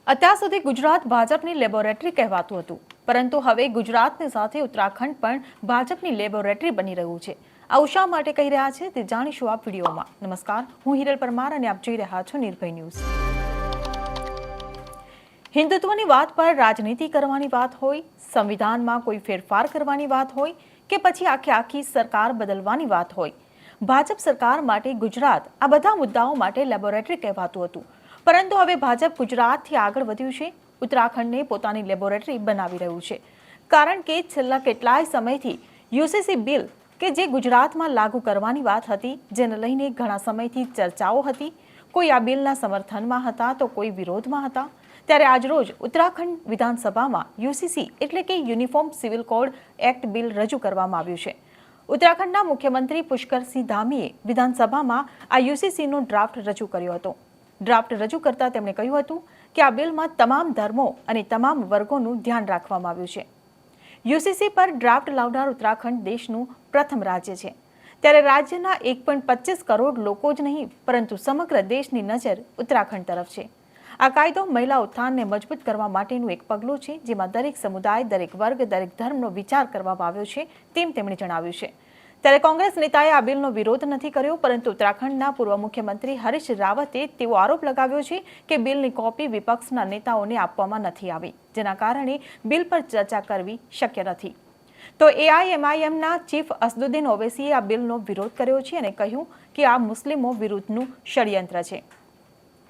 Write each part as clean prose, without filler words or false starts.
અત્યાર સુધી ગુજરાત ભાજપની લેબોરેટરી કહેવાતું હતું, પરંતુ હવે ગુજરાતની સાથે ઉત્તરાખંડ પણ ભાજપની લેબોરેટરી બની રહ્યું છે। આવું શા માટે કહી રહ્યા છે તે જાણીશું આ વિડીયોમાં। નમસ્કાર, હું હિરલ પરમાર અને આપ જોઈ રહ્યા છો નિર્ભય ન્યૂઝ। હિન્દુત્વની વાત પર રાજનીતિ કરવાની વાત હોય, સંવિધાનમાં કોઈ ફેરફાર કરવાની વાત હોય કે પછી આખી સરકાર બદલવાની વાત હોય, ભાજપ સરકાર માટે ગુજરાત આ બધા મુદ્દાઓ માટે લેબોરેટરી કહેવાતું હતું। પરંતુ હવે ભાજપ ગુજરાતથી આગળ વધ્યું છે, ઉત્તરાખંડને પોતાની લેબોરેટરી બનાવી રહ્યું છે। કારણ કે છેલ્લા કેટલાય સમયથી યુસીસી બિલ કે જે ગુજરાતમાં લાગુ કરવાની વાત હતી, જેને લઈને ઘણા સમયથી ચર્ચાઓ હતી, કોઈ આ બિલના સમર્થનમાં હતા તો કોઈ વિરોધમાં હતા। ત્યારે આજરોજ ઉત્તરાખંડ વિધાનસભામાં યુસીસી એટલે કે uniform civil code act bill રજૂ કરવામાં આવ્યું છે। ઉત્તરાખંડના મુખ્યમંત્રી પુષ્કરસિંહ ધામીએ વિધાનસભામાં આ યુસીસીનો ડ્રાફ્ટ રજૂ કર્યો હતો। ડ્રાફ્ટ રજૂ કરતા તેમણે કહ્યું હતું કે આ બિલમાં તમામ ધર્મો અને તમામ વર્ગોનું ધ્યાન રાખવામાં આવ્યું છે। યુસીસી પર ડ્રાફ્ટ લાવનાર ઉત્તરાખંડ દેશનું પ્રથમ રાજ્ય છે। ત્યારે રાજ્યના 1.25 કરોડ લોકો જ નહીં, પરંતુ સમગ્ર દેશની નજર ઉત્તરાખંડ તરફ છે। આ કાયદો મહિલા ઉત્થાનને મજબૂત કરવા માટેનું એક પગલું છે, જેમાં દરેક સમુદાય, દરેક વર્ગ, દરેક ધર્મનો વિચાર કરવામાં આવ્યો છે, તેમ તેમણે જણાવ્યું છે। ત્યારે કોંગ્રેસ નેતાએ આ બિલનો વિરોધ નથી કર્યો, પરંતુ ઉત્તરાખંડના પૂર્વ મુખ્યમંત્રી હરીશ રાવતે તેવો આરોપ લગાવ્યો છે કે બિલની કોપી વિપક્ષના નેતાઓને આપવામાં નથી આવી, જેના કારણે બિલ પર ચર્ચા કરવી શક્ય નથી। તો એઆઈએમઆઈએમના ચીફ અસદુદ્દીન ઓવૈસીએ આ બિલનો વિરોધ કર્યો છે અને કહ્યું કે આ મુસ્લિમો વિરુદ્ધનું ષડયંત્ર છે।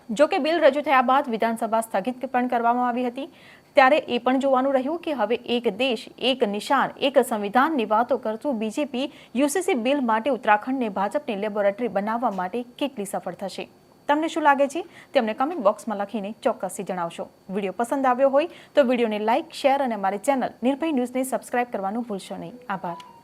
જો કે બિલ રજૂ થયા બાદ વિધાનસભા સ્થગિત પણ કરવામાં આવી હતી। ત્યારે એ પણ જોવાનું રહ્યું કે હવે એક દેશ, એક નિશાન, એક સંવિધાનની વાતો કરતું બીજેપી યુસીસી બિલ માટે ઉત્તરાખંડને ભાજપની લેબોરેટરી બનાવવા માટે કેટલી સફળ થશે। તમને શું લાગે છે તે અમને કમેન્ટ બોક્સમાં લખીને ચોક્કસથી જણાવશો। વિડીયો પસંદ આવ્યો હોય તો વિડીયોને લાઇક, શેર અને અમારી ચેનલ નિર્ભય ન્યૂઝને સબસ્ક્રાઇબ કરવાનું ભૂલશો નહીં। આભાર।